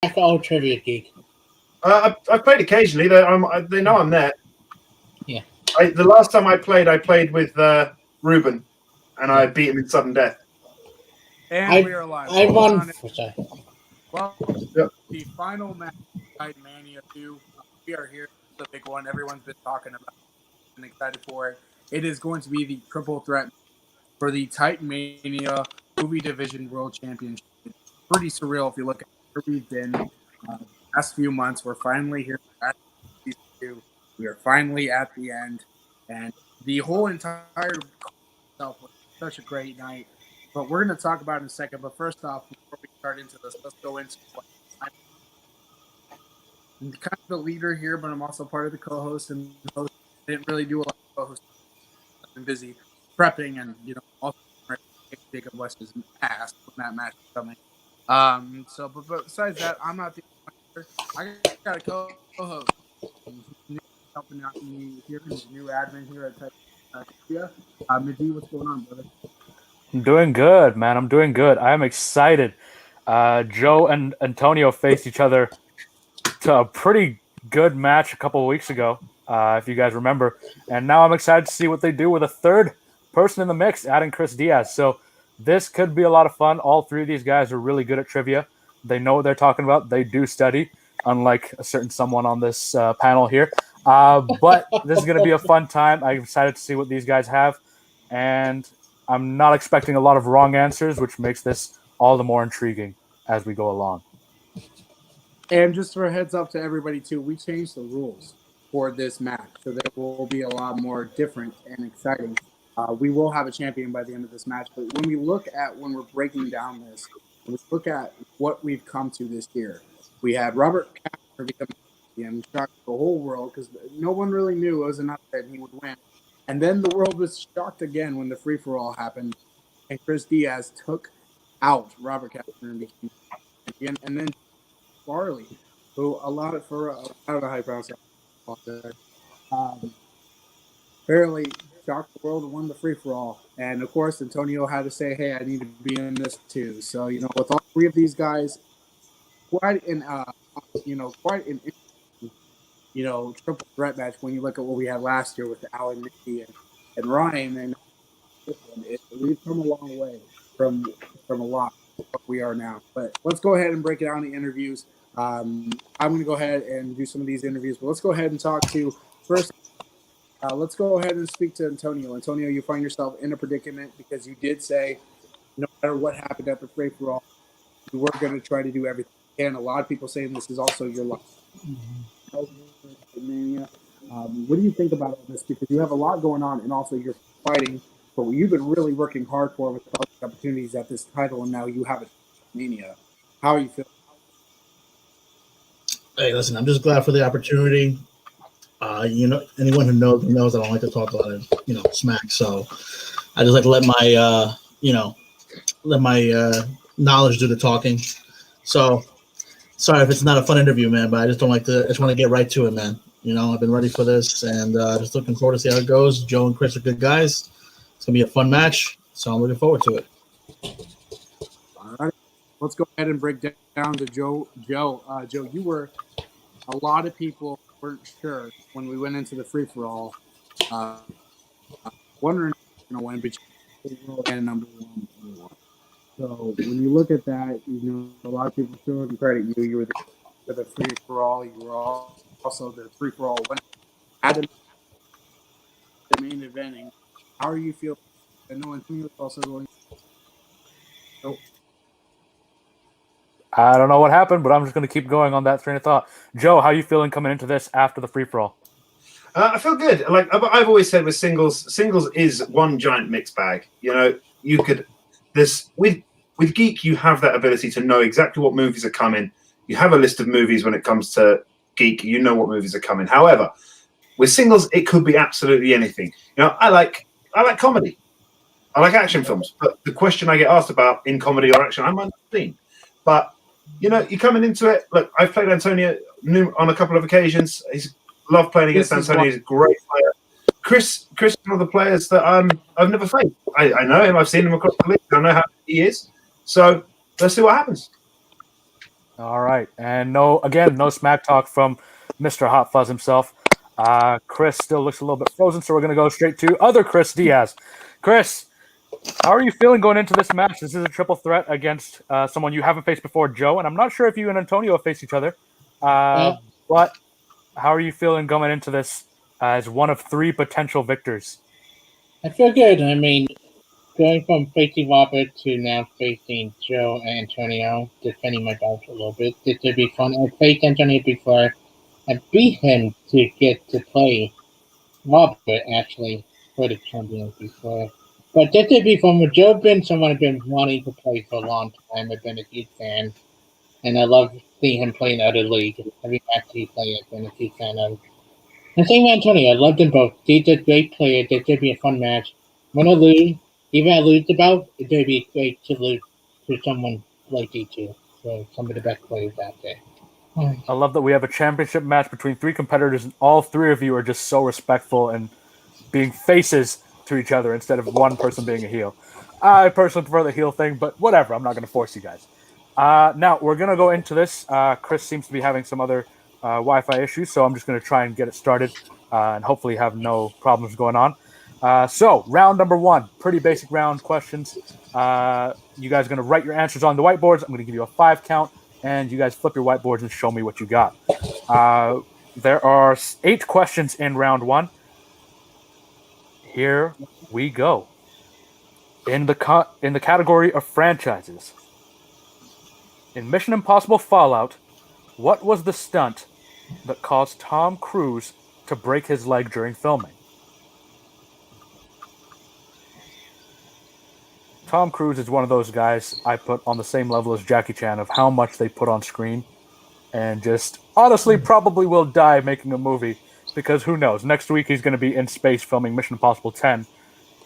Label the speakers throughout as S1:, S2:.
S1: That's old trivia geek.
S2: I've played occasionally. They know I'm there.
S1: Yeah.
S2: The last time I played with Ruben, and I beat him in sudden death.
S3: And we are live.
S1: I won. Sorry.
S3: Well, the final match, Mania 2. We are here. The big one. Everyone's been talking about and excited for it. It is going to be the triple threat for the Titan Mania Movie Division World Championship. It's pretty surreal if you look at where we've been the past few months. We're finally here at season 2. We are finally at the end, and the whole entire itself was such a great night. But we're going to talk about it in a second. But first off, before we start into this, let's go into what I'm kind of the leader here, but I'm also part of the co-host and host. I didn't really do a lot of co-host. I've been busy prepping and also Jacob West's ass when that match is coming. But besides that, I'm not the leader. I got a co-host helping out me here, new admin here at Titan. Midi, what's going on, brother?
S4: I'm doing good, man. I'm doing good. I am excited. Joe and Antonio faced each other to a pretty good match a couple of weeks ago, if you guys remember. And now I'm excited to see what they do with a third person in the mix, adding Chris Diaz. So this could be a lot of fun. All three of these guys are really good at trivia. They know what they're talking about. They do study, unlike a certain someone on this panel here. But this is going to be a fun time. I'm excited to see what these guys have. And I'm not expecting a lot of wrong answers, which makes this all the more intriguing as we go along.
S3: And just for a heads up to everybody, too, we changed the rules for this match, so there will be a lot more different and exciting. We will have a champion by the end of this match, but when we're breaking down this, when we look at what we've come to this year, we had Robert Kastner become champion, shocked the whole world because no one really knew it was enough that he would win. And then the world was shocked again when the free-for-all happened, and Chris Diaz took out Robert Kastner and became champion. And then Farrelly, who allowed it for I don't know how you pronounce it. Farrelly shocked the world and won the free-for-all. And, of course, Antonio had to say, hey, I need to be in this too. So, with all three of these guys, quite an triple threat match when you look at what we had last year with Alan, Mickey, and Ryan. And we've come a long way from a lot of what we are now. But let's go ahead and break it down in the interviews. I'm going to go ahead and do some of these interviews. But let's go ahead and talk to first. Let's go ahead and speak to Antonio. Antonio, you find yourself in a predicament because you did say no matter what happened at the free-for-all, you were going to try to do everything. And a lot of people saying this is also your life. Mania. What do you think about all this? Because you have a lot going on, and also you're fighting for what you've been really working hard for with all the opportunities at this title, and now you have it. Mania. How are you feeling?
S5: Hey, listen, I'm just glad for the opportunity. Anyone who knows I don't like to talk a lot of, smack. So I just like to let my knowledge do the talking. So sorry if it's not a fun interview, man, but I just don't like to. I just want to get right to it, man. I've been ready for this, and just looking forward to see how it goes. Joe and Chris are good guys. It's gonna be a fun match, so I'm looking forward to it.
S3: All right, let's go ahead and break down to Joe. Joe, you were. A lot of people weren't sure when we went into the free-for-all. Wondering, when between number one. So when you look at that, a lot of people showing credit you. You were for the free-for-all. You were also the free-for-all winner. At the main eventing, how are you feeling? I know Antonio also going. Oh.
S4: I don't know what happened, but I'm just going to keep going on that train of thought. Joe, how are you feeling coming into this after the free-for-all?
S2: I feel good. Like I've always said with singles is one giant mixed bag. You could with Geek, you have that ability to know exactly what movies are coming. You have a list of movies when it comes to Geek. You know what movies are coming. However, with singles, it could be absolutely anything. I like comedy. I like action films. But the question I get asked about in comedy or action, I'm unseen. But you're coming into it. Look, I've played Antonio on a couple of occasions. He's loved playing against Antonio. He's a great player. Chris is one of the players that I've never faced. I know him. I've seen him across the league. I know how he is. So let's see what happens.
S4: All right, and no smack talk from Mr. Hot Fuzz himself. Chris still looks a little bit frozen, so we're going to go straight to other Chris Diaz. Chris, how are you feeling going into this match? This is a triple threat against someone you haven't faced before, Joe, and I'm not sure if you and Antonio have faced each other, but how are you feeling going into this as one of 3 potential victors?
S1: I feel good. I mean, going from facing Robert to now facing Joe and Antonio, defending my belt a little bit. This would be fun. I faced Antonio before. I beat him to get to play Robert, actually, for the champion before. But this would be fun. Joe been someone I've been wanting to play for a long time. I've been a huge fan. And I love seeing him play in other leagues. Every match he plays, I've been a huge fan of. And same with Antonio. I loved them both. These are great players. This would be a fun match. When I lose, even if I lose the belt, it would be great to lose to someone like these two. So some of the best players out there.
S4: I love that we have a championship match between 3 competitors, and all 3 of you are just so respectful and being faces to each other instead of one person being a heel. I personally prefer the heel thing, but whatever. I'm not going to force you guys. Now, we're going to go into this. Chris seems to be having some other Wi-Fi issues, so I'm just going to try and get it started and hopefully have no problems going on. So, round number 1, pretty basic round questions. You guys are going to write your answers on the whiteboards. I'm going to give you a 5 count, and you guys flip your whiteboards and show me what you got. There are 8 questions in round 1. Here we go. In the category of franchises, in Mission Impossible Fallout, what was the stunt that caused Tom Cruise to break his leg during filming? Tom Cruise is one of those guys I put on the same level as Jackie Chan of how much they put on screen, and just honestly probably will die making a movie, because who knows, next week he's going to be in space filming Mission Impossible 10,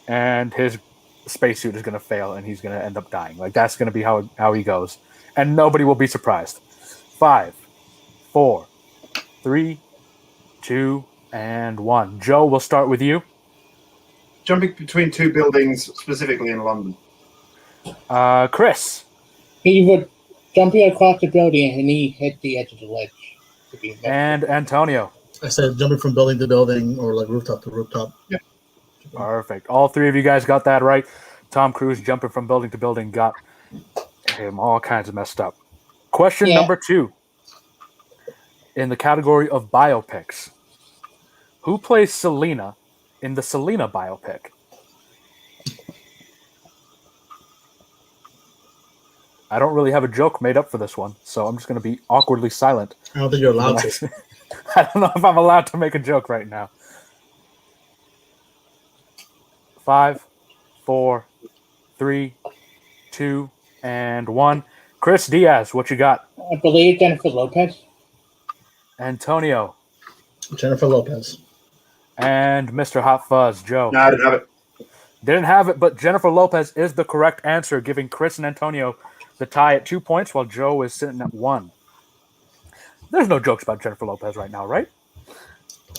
S4: and his spacesuit is going to fail and he's going to end up dying. Like, that's going to be how he goes, and nobody will be surprised. 5, 4, 3, 2, and 1. Joe, we'll start with you.
S2: Jumping between 2 buildings, specifically in London.
S4: Chris.
S1: He would jumping across the building and he hit the edge of the ledge.
S4: And Antonio.
S5: I said jumping from building to building or like rooftop to rooftop.
S2: Yeah.
S4: Perfect. All 3 of you guys got that right. Tom Cruise jumping from building to building got him all kinds of messed up. Question number 2. In the category of biopics, who plays Selena in the Selena biopic? I don't really have a joke made up for this one, so I'm just going to be awkwardly silent.
S5: I don't think you're allowed to.
S4: I don't know if I'm allowed to make a joke right now. 5, 4, 3, 2, and 1. Chris Diaz, what you got?
S1: I believe Jennifer Lopez.
S4: Antonio.
S5: Jennifer Lopez.
S4: And Mr. Hot Fuzz, Joe.
S2: No, I didn't have it.
S4: Didn't have it, but Jennifer Lopez is the correct answer, giving Chris and Antonio the tie at 2 points, while Joe is sitting at 1. There's no jokes about Jennifer Lopez right now, right?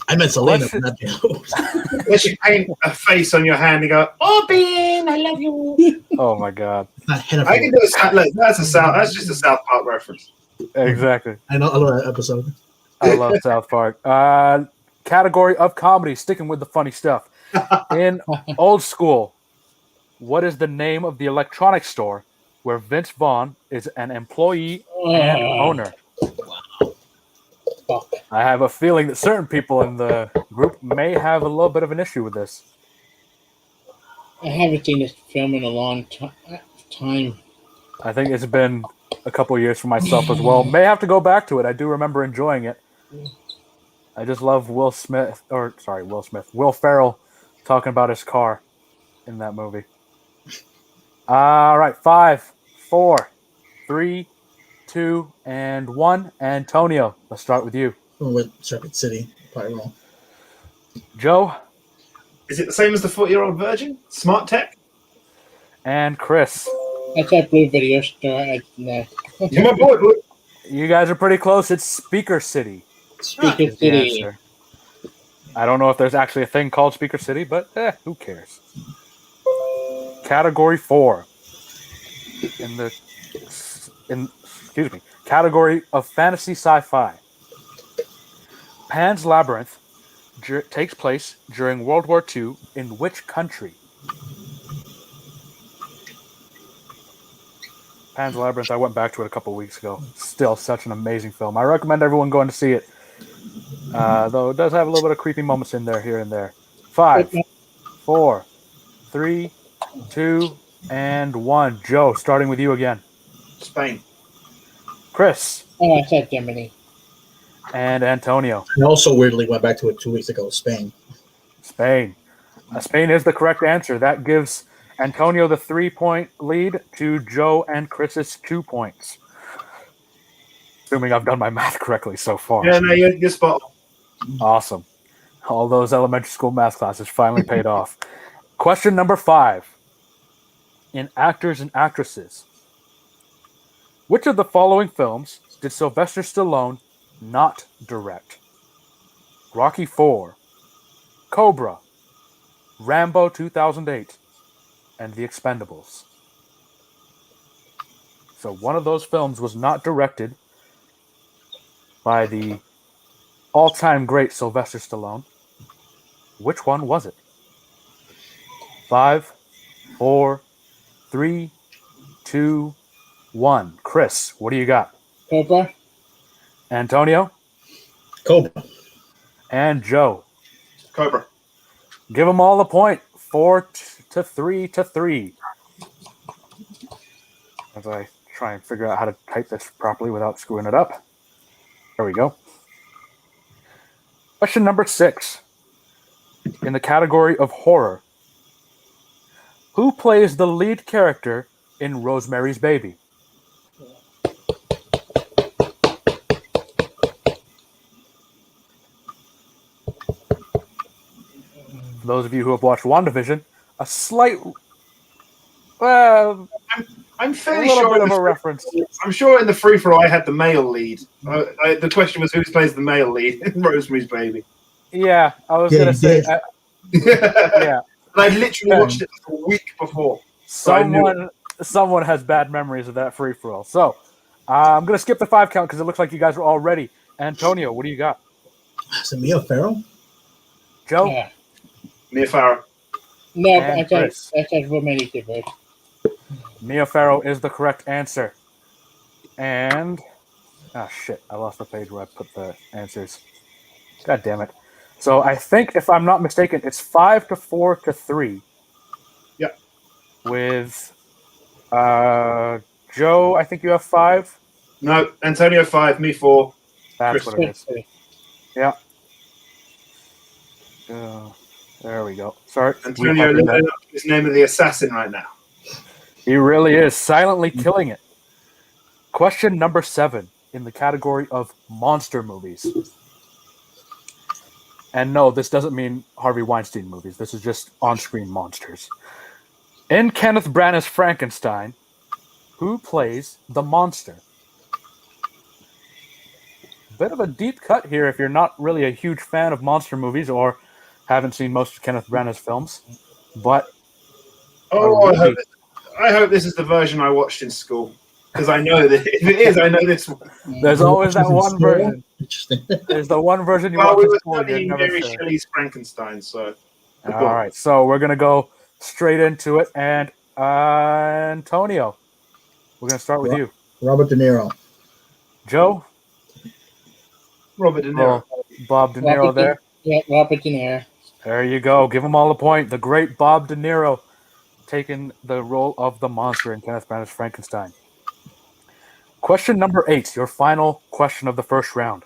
S5: I meant Selena, not Joe.
S2: Unless you paint a face on your hand and go, "Oh, Ben, I love you."
S4: Oh my God!
S5: Not Jennifer.
S2: I can do a look, that's just a South Park reference.
S4: Exactly.
S5: I know. I love that episode.
S4: I love South Park. Category of comedy, sticking with the funny stuff. In Old School, what is the name of the electronics store where Vince Vaughn is an employee and owner? I have a feeling that certain people in the group may have a little bit of an issue with this.
S1: I haven't seen this film in a long time.
S4: I think it's been a couple of years for myself as well. May have to go back to it. I do remember enjoying it. I just love Will Ferrell talking about his car in that movie. All right, 5, 4, 3, 2, and 1. Antonio, let's start with you.
S5: I'm with Circuit City. Probably wrong.
S4: Joe.
S2: Is it the same as the 40-year-old virgin? Smart Tech?
S4: And Chris.
S1: That's that blue video store.
S2: You're my boy, boy.
S4: You guys are pretty close. It's Speaker City.
S1: Speaker City.
S4: I don't know if there's actually a thing called Speaker City, but who cares? Category 4. category of fantasy sci-fi. Pan's Labyrinth takes place during World War II in which country? Pan's Labyrinth, I went back to it a couple weeks ago. Still such an amazing film. I recommend everyone going to see it. Though it does have a little bit of creepy moments in there, here and there. 5, 4, 3, 2, and 1. Joe, starting with you again.
S2: Spain.
S1: I
S4: Chris.
S1: said Germany.
S4: And Antonio.
S5: I also weirdly went back to it 2 weeks ago. Spain.
S4: Spain. Spain is the correct answer. That gives Antonio the 3-point lead to Joe and Chris's 2 points. Assuming I've done my math correctly so far.
S2: Yeah, no, you're spot on.
S4: Awesome. All those elementary school math classes finally paid off. Question number 5. In actors and actresses, which of the following films did Sylvester Stallone not direct? Rocky IV, Cobra, Rambo 2008, and The Expendables. So one of those films was not directed by the all-time great Sylvester Stallone. Which one was it? 5, 4, 3, 2, 1. Chris, what do you got?
S1: Cobra.
S4: Antonio?
S5: Cobra.
S4: And Joe?
S2: Cobra.
S4: Give them all a point. 4 to 3. As I try and figure out how to type this properly without screwing it up. There we go. Question number 6. In the category of horror, who plays the lead character in Rosemary's Baby? For those of you who have watched WandaVision, a slight,
S2: I'm fairly
S4: a little
S2: sure
S4: bit of a reference.
S2: I'm sure in the free for all I had the male lead. The question was who plays the male lead in Rosemary's Baby.
S4: Yeah, I was gonna say, yeah.
S2: And I literally watched it a week before.
S4: Someone has bad memories of that free for all. So I'm gonna skip the 5 count because it looks like you guys are all ready. Antonio, what do you got?
S5: Is it Mia Farrow?
S4: Joe?
S1: Yeah.
S2: Mia Farrow.
S1: No,
S4: And
S1: I said
S4: Chris.
S1: Romani Divert.
S4: Mia Farrow is the correct answer. And shit, I lost the page where I put the answers. God damn it. So I think, if I'm not mistaken, it's 5 to 4 to 3.
S2: Yep.
S4: With Joe, I think you have 5.
S2: No, Antonio 5, me 4.
S4: That's
S2: Chris.
S4: what it is. Yeah. There we go. Sorry.
S2: Antonio living up to his name of the assassin right now.
S4: He really is silently killing it. Question number 7 in the category of monster movies. And no, this doesn't mean Harvey Weinstein movies. This is just on-screen monsters. In Kenneth Branagh's Frankenstein, who plays the monster? Bit of a deep cut here if you're not really a huge fan of monster movies or haven't seen most of Kenneth Branagh's films. But
S2: I hope this is the version I watched in school. Because I know that if it is, I know this one.
S4: There's always that one version. There's the one version you watch
S2: we
S4: in
S2: were
S4: school.
S2: studying
S4: You're never
S2: Mary
S4: sure.
S2: Shelley's Frankenstein, so.
S4: All right, so we're gonna go straight into it, and Antonio, we're gonna start with you.
S5: Robert De Niro.
S4: Joe,
S2: Robert De Niro.
S4: Bob De Niro there.
S1: Yeah, Robert De Niro.
S4: There you go. Give them all a point. The great Bob De Niro taking the role of the monster in Kenneth Branagh's Frankenstein. Question number 8, your final question of the first round.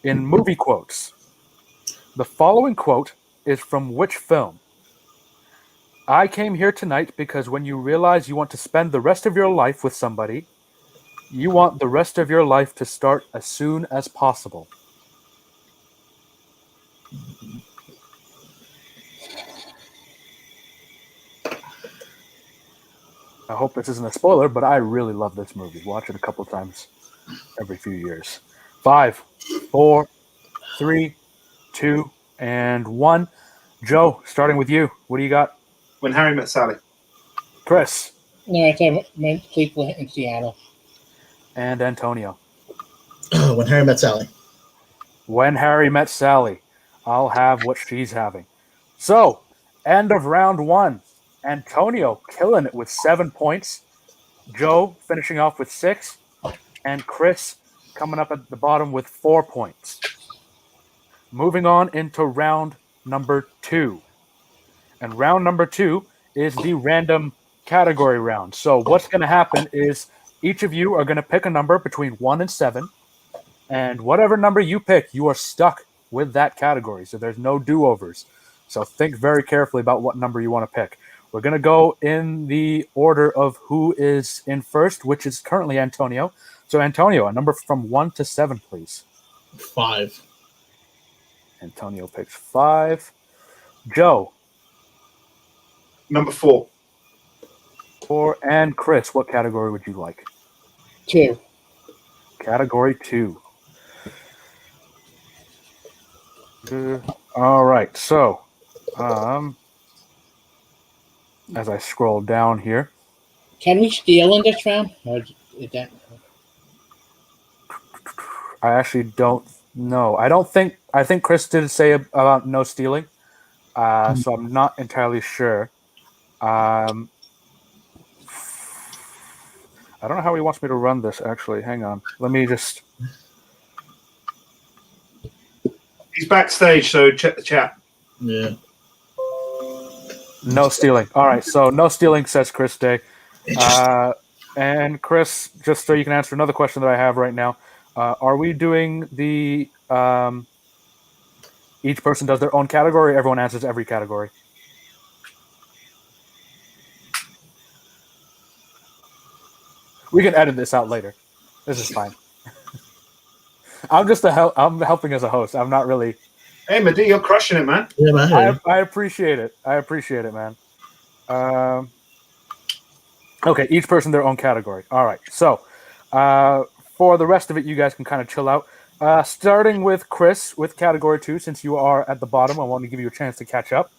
S4: In movie quotes, the following quote is from which film? I came here tonight because when you realize you want to spend the rest of your life with somebody, you want the rest of your life to start as soon as possible. I hope this isn't a spoiler, but I really love this movie. Watch it a couple times every few years. 5, 4, 3, 2, and 1. Joe, starting with you. What do you got?
S2: When Harry Met Sally.
S4: Chris.
S1: No, I said Sleepaway in Seattle.
S4: And Antonio.
S5: When Harry Met Sally.
S4: When Harry Met Sally. I'll have what she's having. So, end of round 1. Antonio killing it with 7 points. Joe finishing off with 6. And Chris coming up at the bottom with 4 points. Moving on into round number 2. And round number 2 is the random category round. So what's going to happen is each of you are going to pick a number between 1 and 7. And whatever number you pick, you are stuck with that category. So there's no do-overs. So think very carefully about what number you want to pick. We're going to go in the order of who is in first, which is currently Antonio. So Antonio, a number from 1 to 7, please.
S5: 5.
S4: Antonio picks 5. Joe.
S2: Number 4.
S4: 4. And Chris, what category would you like?
S1: 2.
S4: Category 2. All right. So, as I scroll down here,
S1: Can we steal in this round? Or is that...
S4: I actually don't know. I think Chris did say about no stealing. So I'm not entirely sure. I don't know how he wants me to run this, actually. Hang on. Let me just...
S2: He's backstage, so check the chat.
S5: Yeah.
S4: No stealing. All right, so no stealing, says Chris Day. And Chris, just so you can answer another question that I have right now, are we doing the... each person does their own category, or everyone answers every category? We can edit this out later. This is fine. I'm just I'm helping as a host. I'm not really...
S2: Hey, Madi, you're crushing it, man.
S5: Yeah, man.
S4: I appreciate it. I appreciate it, man. Okay, each person their own category. All right. So, for the rest of it, you guys can kind of chill out. Starting with Chris with category 2, since you are at the bottom, I want to give you a chance to catch up.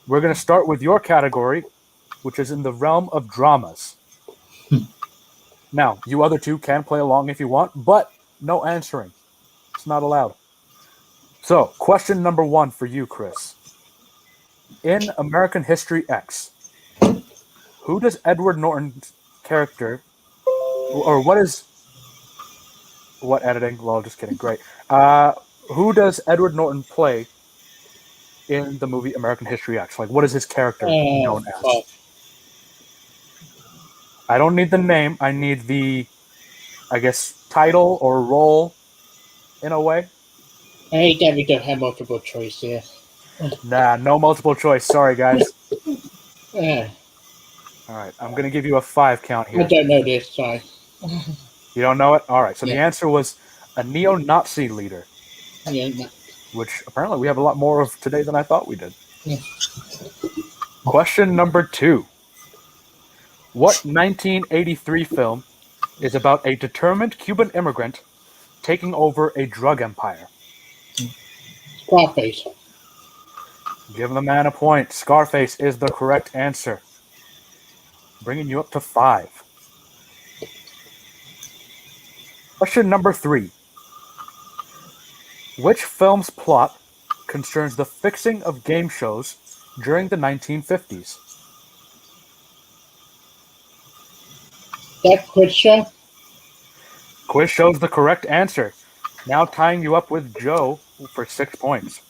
S4: We're going to start with your category, which is in the realm of dramas. Now, you other two can play along if you want, but no answering. It's not allowed. So, question number 1 for you, Chris. In American History X, who does Edward Norton's character, or what is... What editing? Well, just kidding. Great. Who does Edward Norton play in the movie American History X? Like, what is his character known as?
S1: Fuck.
S4: I don't need the name. I need the, I guess, title or role, in a way.
S1: I hate that we don't have multiple choice here.
S4: Nah, no multiple choice. Sorry, guys.
S1: Yeah.
S4: All right, I'm going to give you a 5 count
S1: I
S4: here.
S1: don't know this, sorry.
S4: You don't know it? All right, so the
S1: Yeah.
S4: answer was a neo-Nazi leader,
S1: Yeah, no.
S4: which apparently we have a lot more of today than I thought we did.
S1: Yeah.
S4: Question number 2. What 1983 film is about a determined Cuban immigrant taking over a drug empire?
S1: Scarface.
S4: Give the man a point. Scarface is the correct answer. Bringing you up to 5. Question number 3. Which film's plot concerns the fixing of game shows during the 1950s?
S1: That quiz show?
S4: Quiz shows the correct answer. Now tying you up with Joe for 6 points.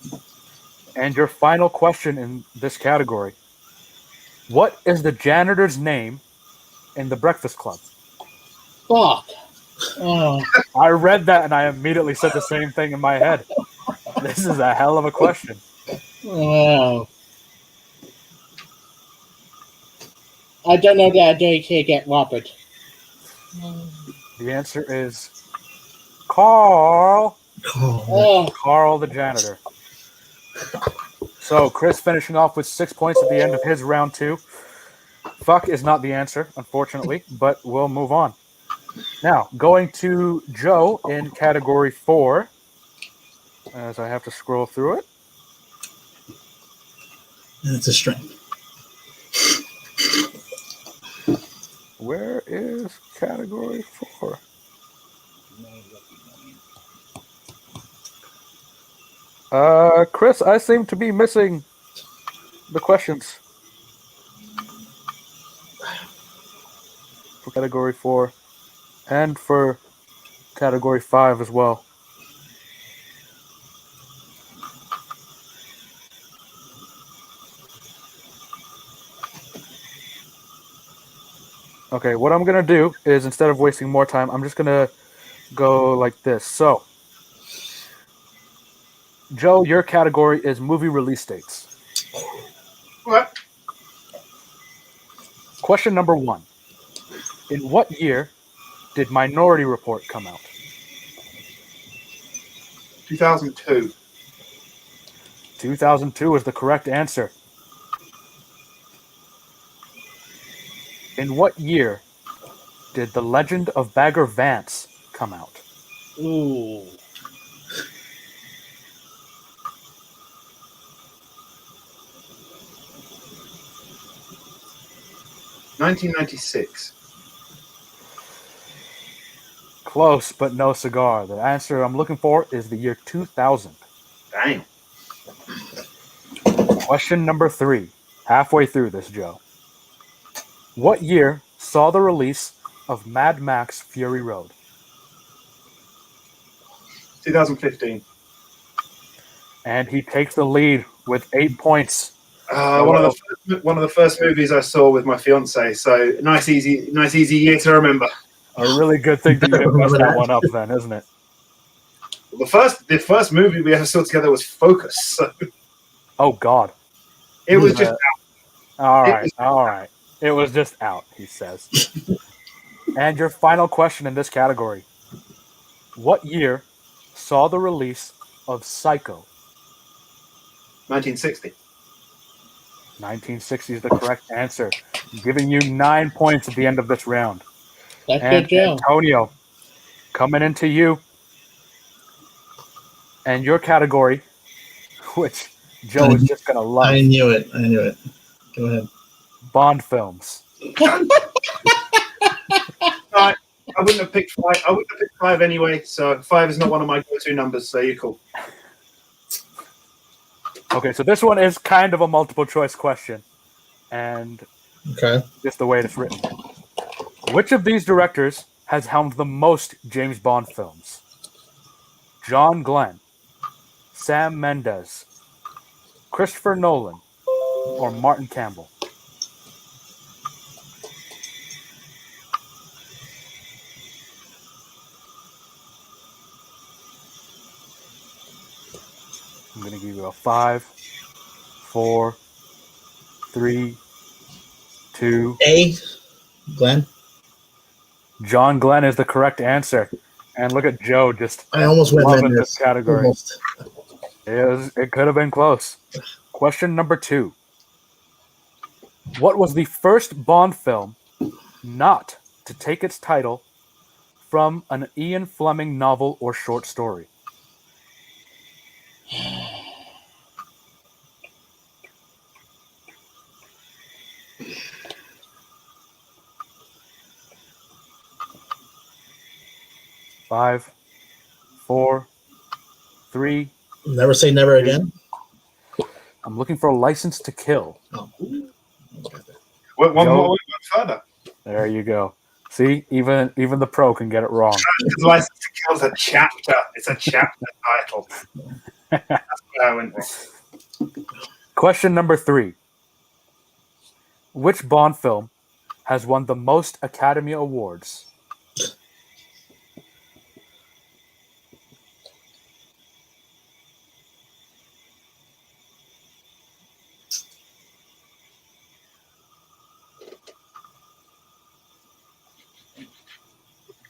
S4: And your final question in this category. What is the janitor's name in The Breakfast Club?
S1: Fuck. Oh.
S4: I read that and I immediately said the same thing in my head. This is a hell of a question.
S1: Oh. I don't know that I can't get Robert.
S4: The answer is Carl.
S1: Oh.
S4: Carl the janitor. So Chris finishing off with 6 points at the end of his round 2. Fuck is not the answer, unfortunately, but we'll move on. Now, going to Joe in category 4, as I have to scroll through it.
S5: It's a string.
S4: Where is category 4? Chris, I seem to be missing the questions for category 4 and for category 5 as well. Okay, what I'm going to do is instead of wasting more time, I'm just going to go like this. So, Joe, your category is movie release dates.
S2: What?
S4: Question number 1. In what year did Minority Report come out?
S2: 2002.
S4: 2002 is the correct answer. In what year did The Legend of Bagger Vance come out?
S1: Ooh.
S2: $1996.
S4: Close, but no cigar. The answer I'm looking for is the year 2000.
S2: Dang.
S4: Question number 3. Halfway through this, Joe. What year saw the release of Mad Max Fury Road?
S2: 2015.
S4: And he takes the lead with 8 points.
S2: One of the first movies I saw with my fiance. So nice easy year to remember.
S4: A really good thing that you didn't mess that one up then, isn't it?
S2: The first movie we ever saw together was Focus. So
S4: Oh, God.
S2: it was just
S4: All right,
S2: was-
S4: all right. It was just out, he says. And your final question in this category. What year saw the release of Psycho?
S2: 1960.
S4: 1960 is the correct answer, giving you 9 points at the end of this round.
S1: That's
S4: And
S1: good, Joe.
S4: Antonio, coming into you, and your category, which Joe is just going to love,
S5: I knew it. Go ahead.
S4: Bond films.
S2: I wouldn't have picked 5. I wouldn't have picked 5 anyway. So 5 is not one of my go-to numbers. So you're cool.
S4: Okay, so this one is kind of a multiple choice question, and
S5: Okay.
S4: just the way it's written. Which of these directors has helmed the most James Bond films? John Glenn, Sam Mendes, Christopher Nolan, or Martin Campbell? I'm going to give you a 5, 4, 3, 2.
S5: A. Glenn.
S4: John Glenn is the correct answer. And look at Joe just
S5: I almost went
S4: loving
S5: Mendes.
S4: this category.
S5: Almost.
S4: It could have been close. Question number 2. What was the first Bond film not to take its title from an Ian Fleming novel or short story? Five, 4, 3.
S5: Never say never again.
S4: I'm looking for a License to Kill.
S5: Oh.
S2: One
S4: Joe?
S2: more further.
S4: There you go. See, even the pro can get it wrong.
S2: License to Kill is a chapter. It's a chapter title. That's where I went wrong.
S4: Question number 3. Which Bond film has won the most Academy Awards?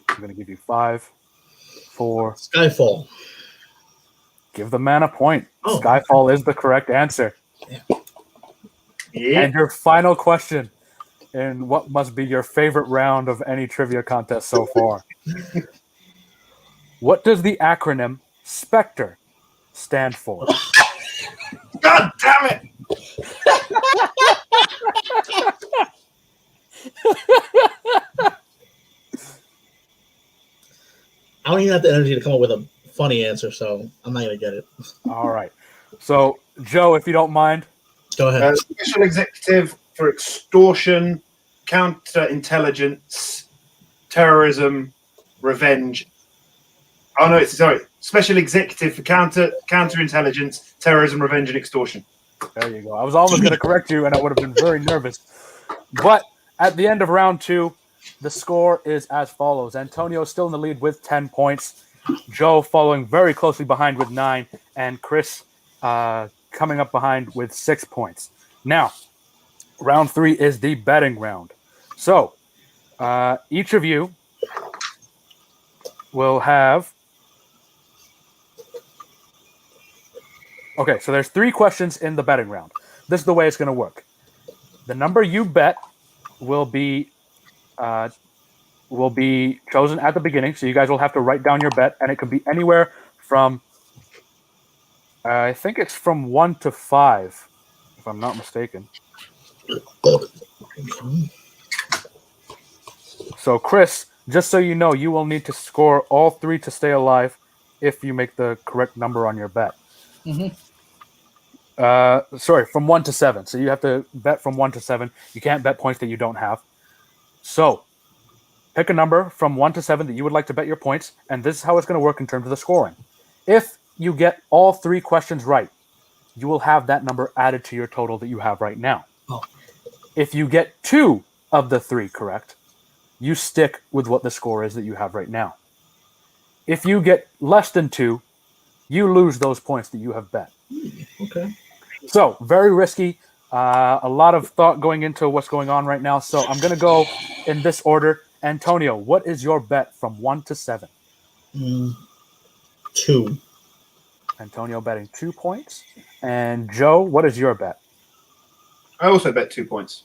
S4: I'm going to give you 5, 4.
S5: Skyfall.
S4: Give the man a point.
S5: Oh.
S4: Skyfall is the correct answer.
S2: Yeah.
S4: And your final question in what must be your favorite round of any trivia contest so far. What does the acronym SPECTRE stand for?
S2: God damn it!
S5: I don't even have the energy to come up with a funny answer, so I'm not gonna get it.
S4: All right. So, Joe, if you don't mind.
S5: Go ahead.
S2: Special executive for extortion, counterintelligence, terrorism, revenge. Oh no, sorry. Special executive for counterintelligence, terrorism, revenge, and extortion.
S4: There you go. I was almost going to correct you, and I would have been very nervous. But at the end of round 2, the score is as follows. Antonio still in the lead with 10 points. Joe following very closely behind with 9. And Chris coming up behind with 6 points. Now, round 3 is the betting round. So, each of you will have... Okay, so there's 3 questions in the betting round. This is the way it's going to work. The number you bet will be chosen at the beginning, so you guys will have to write down your bet, and it could be anywhere from, I think it's from 1 to 5, if I'm not mistaken. So, Chris, just so you know, you will need to score all 3 to stay alive if you make the correct number on your bet.
S1: Mm-hmm.
S4: Sorry, from 1 to 7. So you have to bet from 1 to 7. You can't bet points that you don't have. So pick a number from 1 to 7 that you would like to bet your points, and this is how it's going to work in terms of the scoring. If you get all 3 questions right, you will have that number added to your total that you have right now.
S5: Oh.
S4: If you get 2 of the 3 correct, you stick with what the score is that you have right now. If you get less than 2, you lose those points that you have bet.
S5: Okay.
S4: So, very risky. A lot of thought going into what's going on right now. So, I'm going to go in this order. Antonio, what is your bet from 1 to 7?
S5: 2.
S4: Antonio betting 2 points. And Joe, what is your bet?
S2: I also bet 2 points.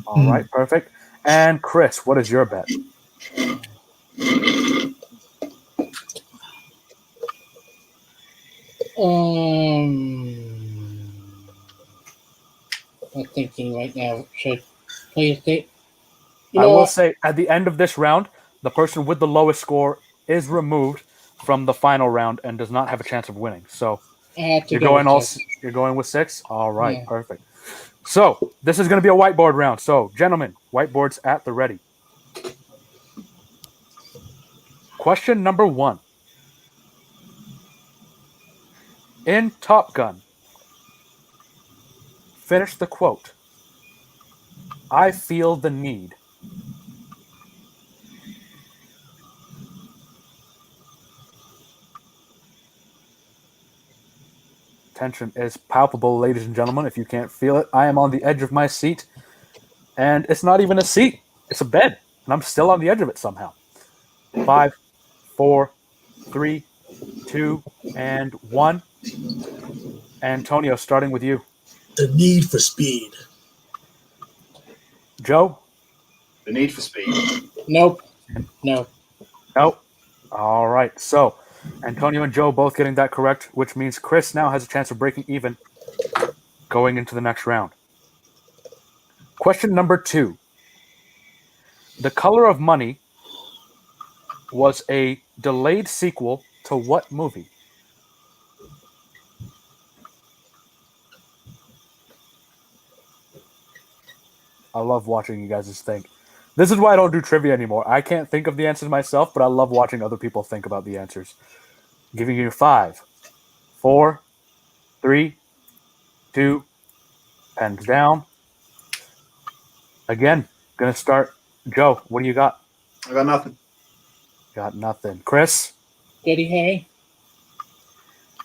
S4: All right, perfect. And Chris, what is your bet?
S1: I'm thinking right now. Should play a state?
S4: I will say at the end of this round, the person with the lowest score is removed from the final round and does not have a chance of winning. So you're going with 6? All right,
S1: Yeah.
S4: Perfect. So this is going to be a whiteboard round. So gentlemen, whiteboards at the ready. Question number 1. In Top Gun, finish the quote. I feel the need. Tension is palpable, ladies and gentlemen. If you can't feel it, I am on the edge of my seat. And it's not even a seat. It's a bed. And I'm still on the edge of it somehow. 5, 4, 3, 2, and 1. Antonio, starting with you.
S5: The need for speed.
S4: Joe?
S2: The need for speed.
S1: Nope. No.
S4: Nope. All right. So, Antonio and Joe both getting that correct, which means Chris now has a chance of breaking even going into the next round. Question number 2. The Color of Money was a delayed sequel to what movie? I love watching you guys think. This is why I don't do trivia anymore. I can't think of the answers myself, but I love watching other people think about the answers. Giving you 5, 4, 3, 2, pens down. Again, gonna start. Joe, what do you got?
S2: I got nothing.
S4: Got nothing. Chris?
S1: Dirty Harry?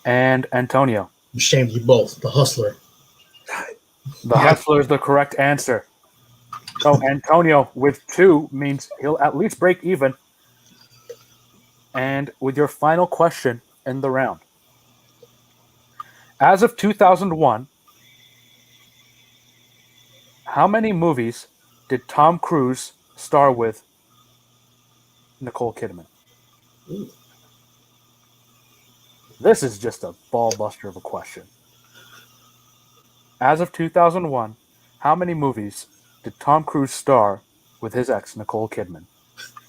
S4: And Antonio?
S5: I'm ashamed of you both. The Hustler.
S4: The Hustler is the correct answer. So Antonio with 2 means he'll at least break even. And with your final question in the round. As of 2001, how many movies did Tom Cruise star with Nicole Kidman?
S5: Ooh.
S4: This is just a ball buster of a question. As of 2001, how many movies did Tom Cruise star with his ex, Nicole Kidman?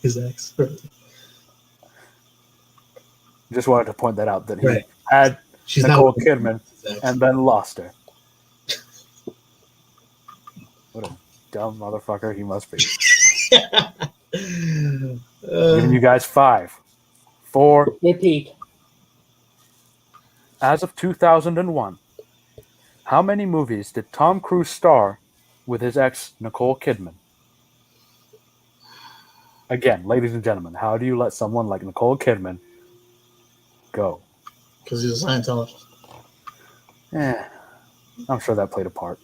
S5: His ex.
S4: Just wanted to point that out that he
S5: Right.
S4: had
S5: She's
S4: Nicole
S5: not
S4: Kidman and then lost her. What a dumb motherfucker he must be. Giving you guys 5, 4.
S1: Repeat.
S4: As of 2001, how many movies did Tom Cruise star with his ex Nicole Kidman? Again, ladies and gentlemen, how do you let someone like Nicole Kidman go?
S5: because he's a Scientologist.
S4: I'm sure that played a part.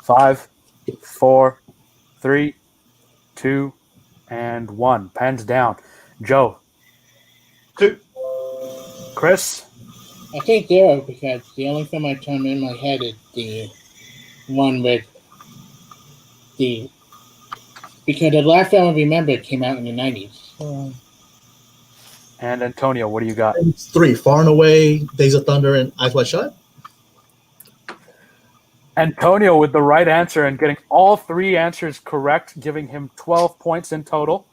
S4: 5, 4, 3, 2, and 1. Pens down. Joe.
S2: 2.
S4: Chris.
S1: I think 0 because the only film I turn in my head is the one with the. Because the last film I remember came out in the 90s.
S4: And Antonio, what do you got?
S5: It's 3. Far and Away, Days of Thunder, and Eyes Wide Shut.
S4: Antonio with the right answer and getting all 3 answers correct, giving him 12 points in total.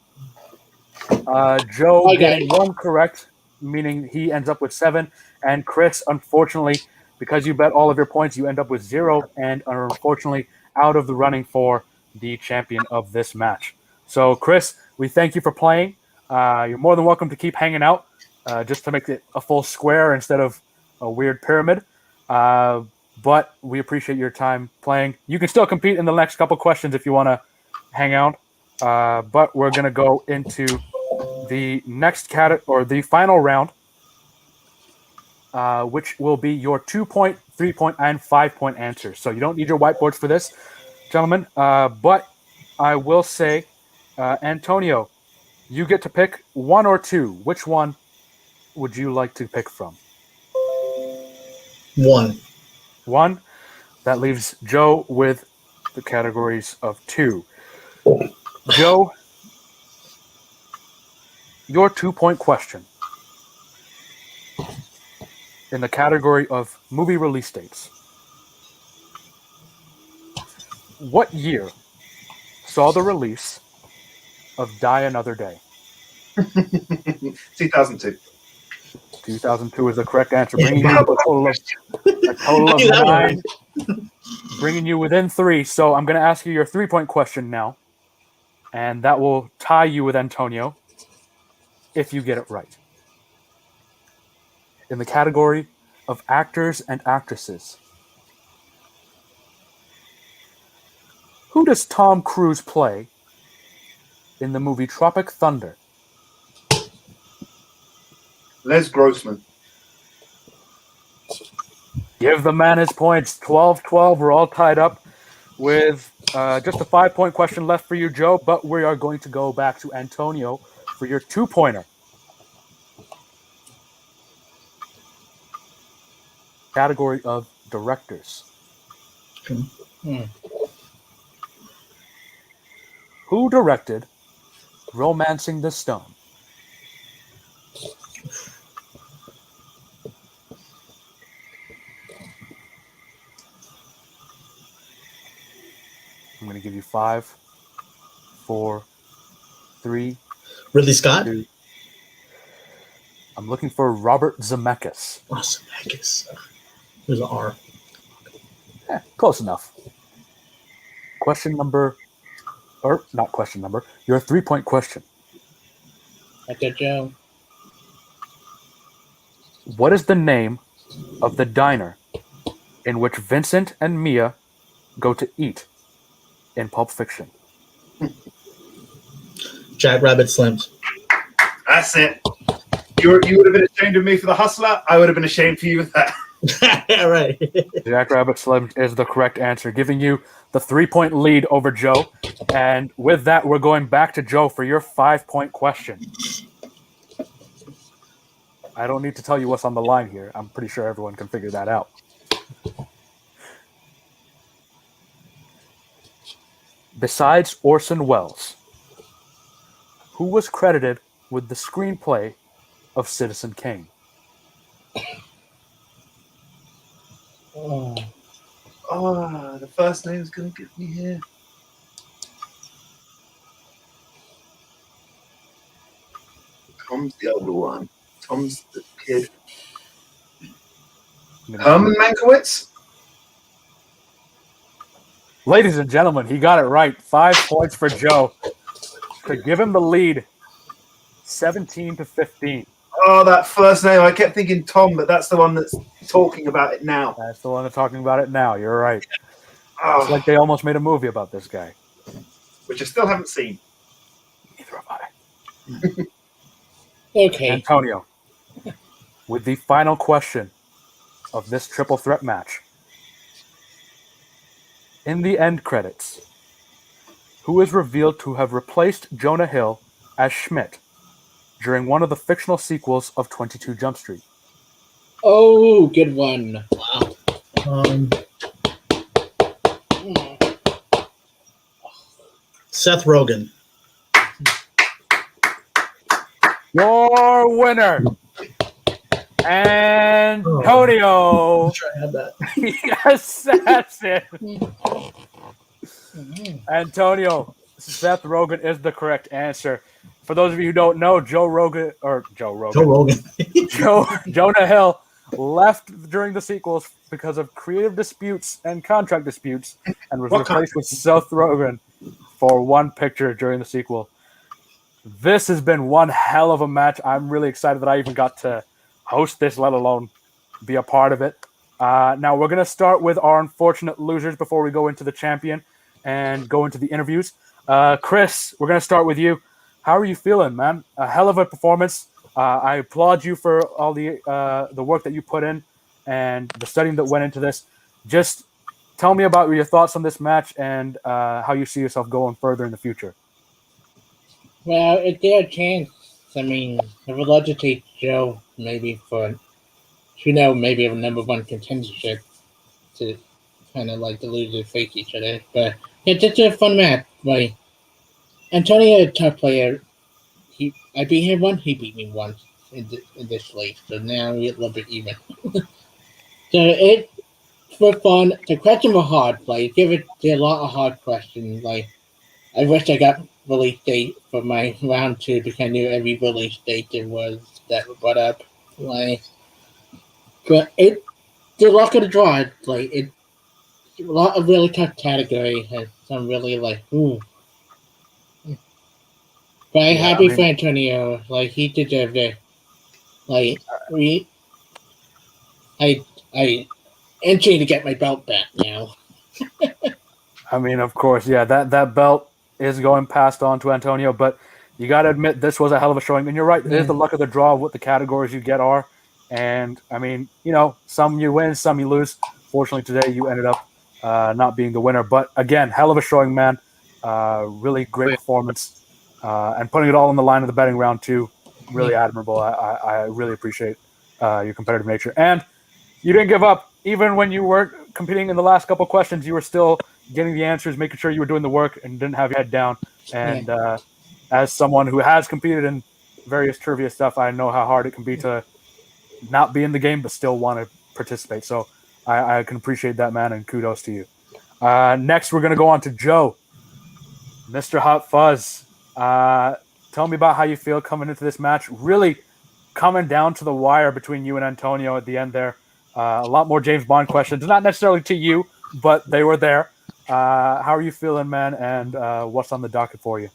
S4: Joe getting 1 correct, meaning he ends up with 7. And Chris, unfortunately, because you bet all of your points, you end up with 0 and are unfortunately out of the running for the champion of this match. So, Chris, we thank you for playing. You're more than welcome to keep hanging out just to make it a full square instead of a weird pyramid. But we appreciate your time playing. You can still compete in the next couple questions if you want to hang out. But we're going to go into the next or the final round, which will be your 2-point, 3-point, and 5-point answers. So you don't need your whiteboards for this, gentlemen. But I will say, Antonio, you get to pick 1 or 2. Which one would you like to pick from?
S5: 1.
S4: 1. That leaves Joe with the categories of 2. Joe, your 2-point question in the category of movie release dates. What year saw the release of Die Another Day?
S2: 2002.
S4: 2002 is the correct answer, bringing you to a total of 9, bringing you within 3. So I'm going to ask you your 3-point question now, and that will tie you with Antonio if you get it right. In the category of actors and actresses, who does Tom Cruise play in the movie Tropic Thunder?
S2: Les Grossman.
S4: Give the man his points. 12-12. We're all tied up with just a 5-point question left for you, Joe, but we are going to go back to Antonio for your 2-pointer. Category of directors. Who directed Romancing the Stone? I'm going to give you 5, 4, 3.
S5: Ridley Scott?
S4: 2. I'm looking for Robert Zemeckis.
S5: Oh, Zemeckis. There's an R.
S4: Close enough. Question number, or not question number, your 3-point question.
S1: Okay, Joe.
S4: What is the name of the diner in which Vincent and Mia go to eat in Pulp Fiction?
S5: Jack Rabbit Slims.
S2: That's it. You would have been ashamed of me for The Hustler. I would have been ashamed for you with that.
S5: Yeah, right.
S4: Jack Rabbit Slims is the correct answer, giving you the 3-point lead over Joe. And with that, we're going back to Joe for your 5-point question. I don't need to tell you what's on the line here. I'm pretty sure everyone can figure that out. Besides Orson Welles, who was credited with the screenplay of Citizen Kane?
S2: The first name's going to get me here. Tom's the older one. Tom's the kid. Herman Mankiewicz?
S4: Ladies and gentlemen, he got it right. 5 points for Joe to give him the lead, 17-15.
S2: Oh, that first name. I kept thinking Tom, but that's the one that's talking about it now.
S4: That's the one that's talking about it now. You're right.
S2: Oh,
S4: It's like they almost made a movie about this guy.
S2: which I still haven't seen.
S4: Neither have I.
S1: Okay.
S4: Antonio, with the final question of this triple threat match. In the end credits, who is revealed to have replaced Jonah Hill as Schmidt during one of the fictional sequels of 22 Jump Street?
S1: Oh, good one.
S5: Wow. Seth Rogen.
S4: Your winner, Antonio,
S5: Sure I had that.
S4: Assassin. Antonio, Seth Rogen is the correct answer. For those of you who don't know, Jonah Hill left during the sequels because of creative disputes and contract disputes and was replaced with Seth Rogen for one picture during the sequel. This has been one hell of a match. I'm really excited that I even got to host this, let alone be a part of it. Now, we're going to start with our unfortunate losers before we go into the champion and go into the interviews. Chris, we're going to start with you. How are you feeling, man? A hell of a performance. I applaud you for all the work that you put in and the studying that went into this. Just tell me about your thoughts on this match and how you see yourself going further in the future.
S1: Well, if there a chance, I mean, I would love to take Joe maybe for, maybe a number one contendership to kind of like the losers face each other. But it's just a fun match. Like, Antonio, a tough player. I beat him once, he beat me once in this league. So now we're a little bit even. So it's for fun. The questions were hard. Like, there a lot of hard questions. Like, I wish I got release date for my round 2 because I knew every release date there was that were brought up. Like, but the luck of the draw. Like, a lot of really tough category has some really like ooh. But I'm happy for Antonio. Like, he deserved it. Like, I itching to get my belt back now.
S4: I mean, of course, yeah, that belt is going passed on to Antonio, but you got to admit this was a hell of a showing. And you're right, it is the luck of the draw of what the categories you get are. And, I mean, some you win, some you lose. Fortunately, today you ended up not being the winner. But, again, hell of a showing, man. Really great performance. And putting it all on the line of the betting round, too. Really admirable. I really appreciate your competitive nature. And you didn't give up. Even when you weren't competing in the last couple of questions, you were still getting the answers, making sure you were doing the work and didn't have your head down. And as someone who has competed in various trivia stuff, I know how hard it can be to not be in the game but still want to participate. So I can appreciate that, man, and kudos to you. Next, we're going to go on to Joe, Mr. Hot Fuzz. Tell me about how you feel coming into this match. Really coming down to the wire between you and Antonio at the end there. A lot more James Bond questions, not necessarily to you, but they were there. How are you feeling, man, and what's on the docket for you?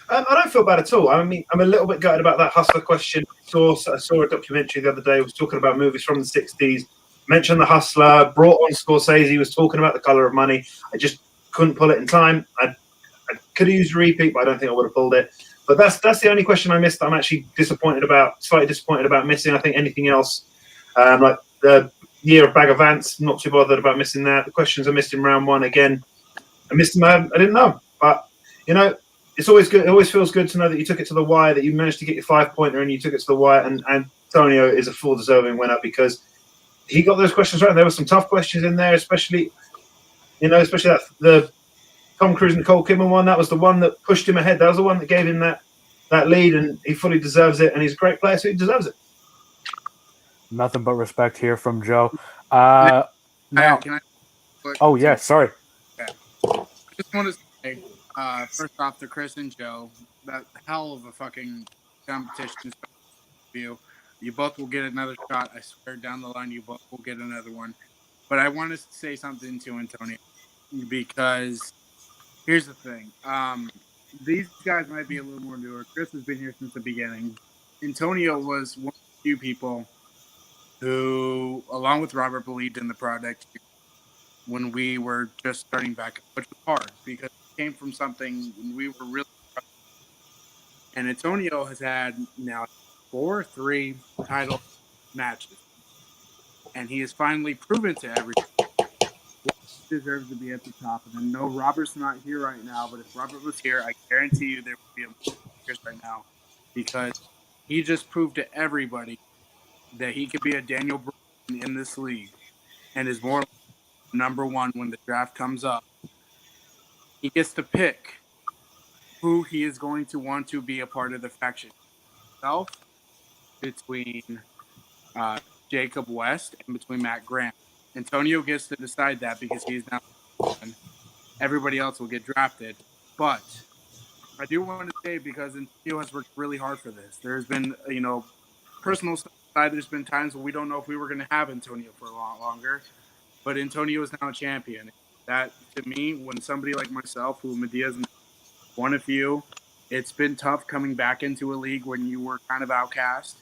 S2: I don't feel bad at all. I mean, I'm a little bit gutted about that Hustler question. I saw a documentary the other day. It was talking about movies from the 60s. Mentioned the Hustler, brought on Scorsese, was talking about The Color of Money. I just couldn't pull it in time. I could have used a repeat, but I don't think I would have pulled it. But that's the only question I missed. I'm actually slightly disappointed about missing. I think anything else, like the year of Bag of Ants, not too bothered about missing that. The questions I missed in round 1, again, I missed them. I didn't know. But, it's always good. It always feels good to know that you took it to the wire, that you managed to get your 5-pointer and you took it to the wire. And Antonio is a full deserving winner because he got those questions right. There were some tough questions in there, especially that the Tom Cruise and Nicole Kidman one. That was the one that pushed him ahead. That was the one that gave him that lead, and he fully deserves it. And he's a great player, so he deserves it.
S4: Nothing but respect here from Joe. Now, oh yeah, sorry.
S3: Yeah. I just want to say, first off, to Chris and Joe, that hell of a fucking competition. You both will get another shot. I swear, down the line, you both will get another one. But I want to say something to Antonio because here's the thing. These guys might be a little more newer. Chris has been here since the beginning. Antonio was one of the few people who, along with Robert, believed in the product when we were just starting back, which was hard because it came from something when we were really. And Antonio has had now 3 title matches, and he has finally proven to everyone he deserves to be at the top. And I know Robert's not here right now, but if Robert was here, I guarantee you there would be a Chris right now because he just proved to everybody that he could be a Daniel Bryan in this league and is more number one when the draft comes up. He gets to pick who he is going to want to be a part of the faction. Himself, between Jacob West and between Matt Graham. Antonio gets to decide that because he's now one. Everybody else will get drafted. But I do want to say, because Antonio has worked really hard for this, there's been, personal stuff aside, there's been times when we don't know if we were going to have Antonio for a lot longer. But Antonio is now a champion. That, to me, when somebody like myself, who Diaz is one of you, it's been tough coming back into a league when you were kind of outcast.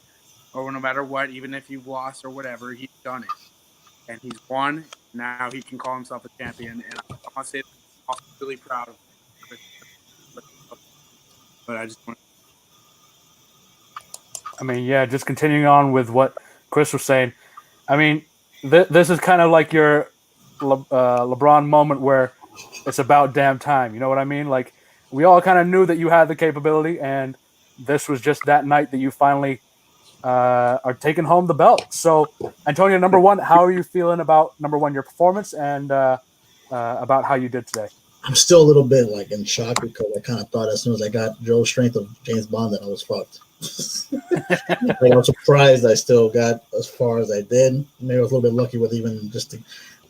S3: Or no matter what, even if you've lost or whatever, he's done it. And he's won. Now he can call himself a champion. And I want to say that I'm also really proud of Chris. But I just want
S4: I mean, yeah, just continuing on with what Chris was saying. I mean, this is kind of like your LeBron moment where it's about damn time. You know what I mean? Like, we all kind of knew that you had the capability, and this was just that night that you finally are taking home the belt. So, Antonio, number one, how are you feeling about, number one, your performance and about how you did today?
S5: I'm still a little bit like in shock because I kind of thought as soon as I got Joe's strength of James Bond that I was fucked. Like, I'm surprised I still got as far as I did. Maybe I was a little bit lucky with even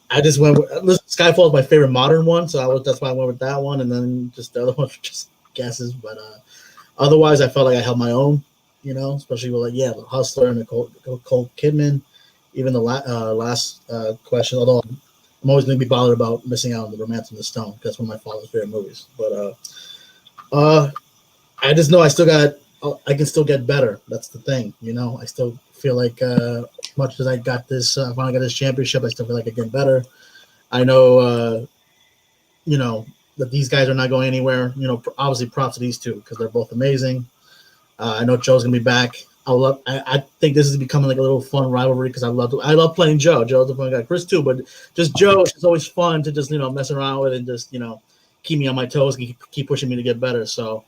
S5: I just went with Skyfall is my favorite modern one, so that's why I went with that one, and then just the other ones were just guesses. But otherwise, I felt like I held my own, especially with the Hustler and the Cole Kidman, even the last question. Although I'm always going to be bothered about missing out on the Romance in the Stone because it's one of my father's favorite movies. But I just know I can still get better. That's the thing, I still feel like as much as I got this, finally got this championship, I still feel like I get better. I know, that these guys are not going anywhere. Obviously props to these two because they're both amazing. I know Joe's gonna be back. I think this is becoming like a little fun rivalry because I love playing Joe. Joe's the fun guy, Chris too, but just Joe. It's always fun to just mess around with and just keep me on my toes and keep pushing me to get better. So,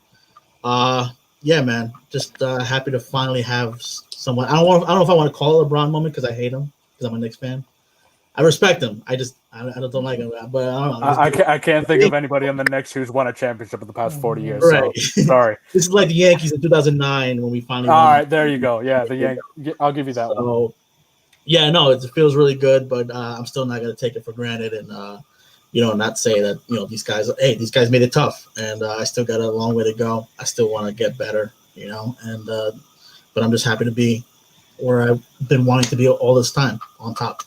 S5: yeah, man, just happy to finally have someone. I don't know if I want to call it a LeBron moment because I hate him because I'm a Knicks fan. I respect him. I just don't like him, but I don't know.
S4: I can't think of anybody on the Knicks who's won a championship in the past 40 years.
S5: Right.
S4: So, sorry.
S5: This is like the Yankees in 2009 when we finally.
S4: All right, there you go. Yeah, the Yankees. I'll give you that one.
S5: Yeah, no, it feels really good, but I'm still not going to take it for granted and not say that these guys made it tough, and I still got a long way to go. I still want to get better, and but I'm just happy to be where I've been wanting to be all this time on top.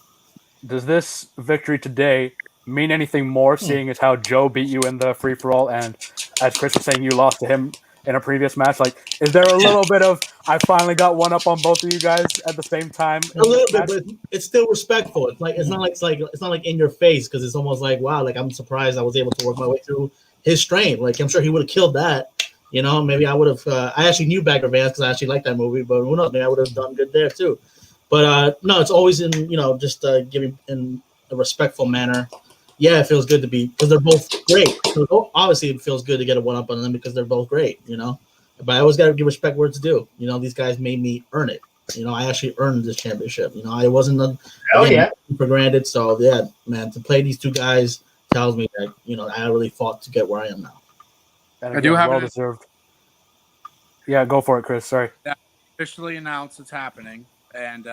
S4: Does this victory today mean anything more, seeing as how Joe beat you in the free-for-all, and as Chris was saying, you lost to him in a previous match? Like, is there a little bit of, I finally got one up on both of you guys at the same time?
S5: A little bit, but it's still respectful. It's not like in your face, because it's almost like, wow, like I'm surprised I was able to work my way through his strength. Like, I'm sure he would have killed that. Maybe I would have. I actually knew Bagger Vance because I actually liked that movie, but who knows? Maybe I would have done good there too. But no, it's always in just giving in a respectful manner. Yeah, it feels good to be because they're both great. So obviously, it feels good to get a one up on them because they're both great. But I always got to give respect where it's due. These guys made me earn it. I actually earned this championship. I wasn't for granted. So yeah, man, to play these two guys tells me that I really fought to get where I am now.
S4: And again, I do have well deserved. Yeah, go for it, Chris. Sorry.
S3: That officially announced it's happening, and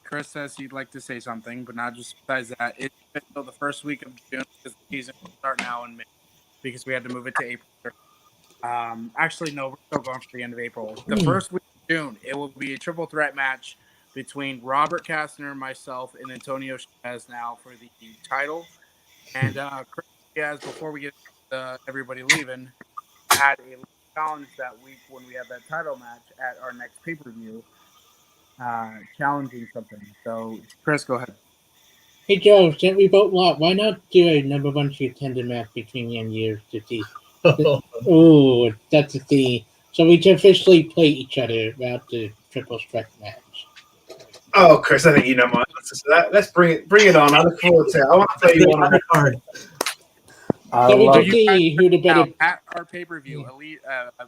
S3: Chris says he'd like to say something, but not just besides that. It's until the first week of June because the season will start now in May because we had to move it to April 3rd. Actually, no, we're still going for the end of April. The first week of June, it will be a triple threat match between Robert Kastner, myself, and Antonio Chavez now for the title. And Chris Diaz, before we get everybody leaving, had a challenge that week when we have that title match at our next pay-per-view, challenging something. So, Chris, go ahead.
S1: Hey Joe, since we both lost, why not do a number one contender match between me and you to see? Oh, that's the so we can officially play each other about the triple threat match.
S2: Oh, Chris, I think you know my answer to that. Let's bring it on. I look forward to it. I want to play you one on
S5: Hard.
S4: I
S1: So we
S4: love
S1: can
S4: it.
S1: see who the better.
S3: Now, at our pay-per-view,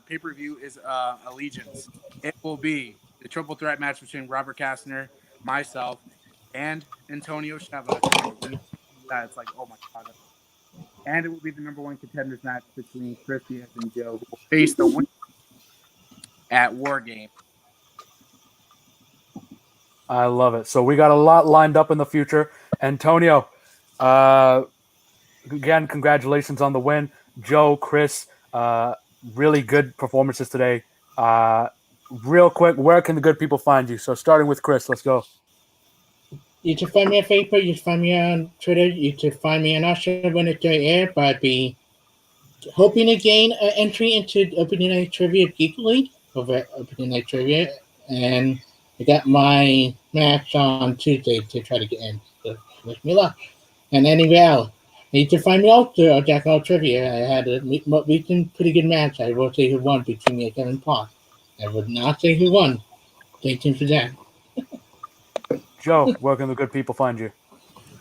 S3: pay-per-view is Allegiance. It will be the triple threat match between Robert Kastner, myself, and Antonio Chavez. It's like, oh my god. And it will be the number one contenders match between Chris Diaz and Joe, who will face the winner at War Game.
S4: I love it. So we got a lot lined up in the future. Antonio, again, congratulations on the win. Joe, Chris, really good performances today. Real quick, where can the good people find you? So starting with Chris, let's go.
S1: You can find me on Facebook. You can find me on Twitter. You can find me on our show when it's going to air. But I'd be hoping to gain an entry into Opening Night Trivia Geek League over at Opening Night Trivia, and I got my match on Tuesday to try to get in. So wish me luck. And anyway, else, you can find me also on Jack All Trivia. I had a recent pretty good match. I will say who won between me and Kevin Park. I would not say who won. Stay tuned for that.
S4: Joe, where can the good people find you?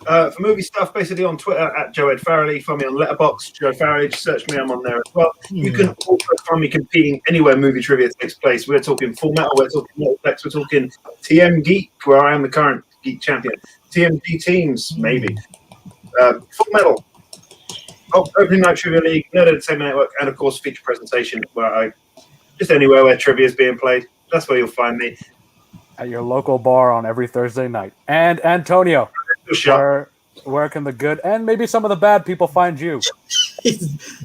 S2: For movie stuff, basically on Twitter at Joe Ed Farrelly. Find me on Letterboxd, Joe Farrelly. Just search me, I'm on there as well. You can also find me competing anywhere movie trivia takes place. We're talking Full Metal, we're talking Multiplex, we're talking TM Geek, where I am the current Geek champion. TMG Teams, maybe. Full Metal. Opening Night Trivia League, Nerd Entertainment Network, and of course Feature Presentation, where I just anywhere where trivia is being played. That's where you'll find me.
S4: At your local bar on every Thursday night. And Antonio, where can the good and maybe some of the bad people find you?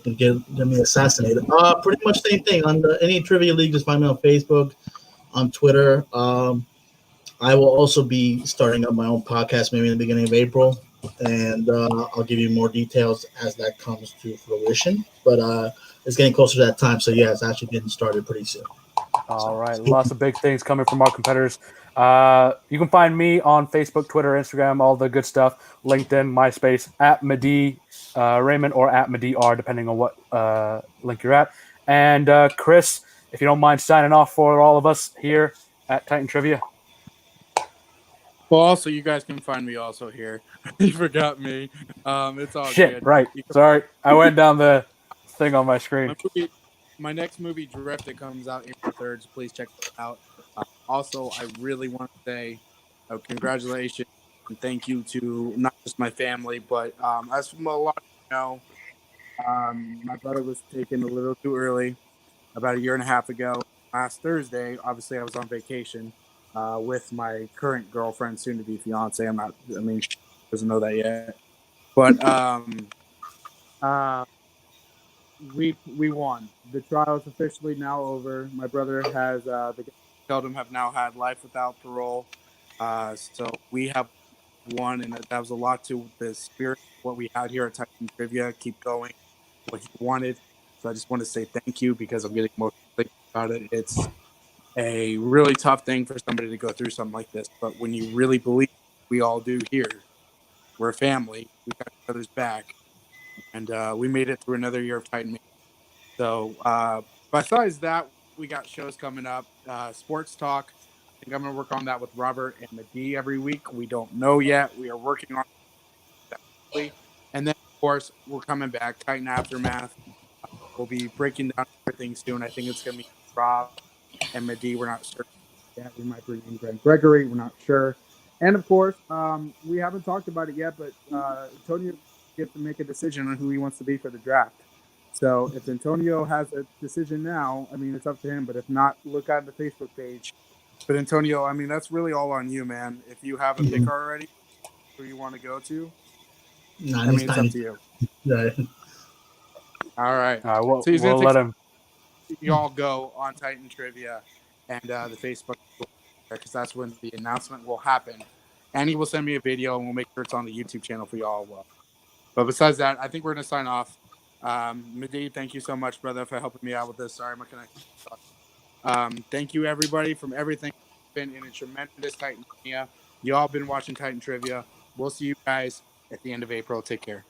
S5: Get me assassinated. Pretty much same thing. On any trivia league, just find me on Facebook, on Twitter. I will also be starting up my own podcast maybe in the beginning of April, and I'll give you more details as that comes to fruition. But it's getting closer to that time, so yeah, it's actually getting started pretty soon.
S4: All right, lots of big things coming from our competitors. You can find me on Facebook, Twitter, Instagram, all the good stuff. LinkedIn, MySpace, at Madi Raymond or at Madi R, depending on what link you're at. And Chris, if you don't mind signing off for all of us here at Titan Trivia.
S3: Well, also, you guys can find me also here. You forgot me. It's all
S4: Shit,
S3: good.
S4: right. Sorry, I went down the thing on my screen.
S3: My next movie, Drift, that comes out April 3rd, so please check it out. Also, I really want to say congratulations and thank you to not just my family, but as from a lot of you know, my brother was taken a little too early about a year and a half ago. Last Thursday, obviously, I was on vacation with my current girlfriend, soon to be fiance. She doesn't know that yet. But we won. The trial is officially now over. My brother has the guys who killed him have now had life without parole. So we have won, and that was a lot to the spirit of what we had here at Titan Trivia. Keep going, what he wanted. So I just want to say thank you because I'm getting emotional about it. It's a really tough thing for somebody to go through something like this, but when you really believe we all do here, we're a family. We got each other's back, and we made it through another year of Titan. So besides that, we got shows coming up. Sports Talk. I think I'm going to work on that with Robert and Madi every week. We don't know yet. We are working on it. And then, of course, we're coming back. Titan Aftermath. We'll be breaking down everything soon. I think it's going to be Rob and Madi. We're not sure yet. We might bring in Greg Gregory. We're not sure. And, of course, we haven't talked about it yet, but Antonio gets to make a decision on who he wants to be for the draft. So if Antonio has a decision now, it's up to him. But if not, look at the Facebook page. But Antonio, that's really all on you, man. If you have a pick already, who you want to go to, it's up to you.
S5: Yeah.
S3: All right.
S4: We'll let him
S3: y'all go on Titan Trivia and the Facebook, because that's when the announcement will happen. And he will send me a video, and we'll make sure it's on the YouTube channel for y'all as well. But besides that, I think we're going to sign off. Medivh, thank you so much, brother, for helping me out with this. Sorry, my connection. Thank you, everybody, from everything. It's been in a tremendous Titan Mania. Y'all been watching Titan Trivia. We'll see you guys at the end of April. Take care.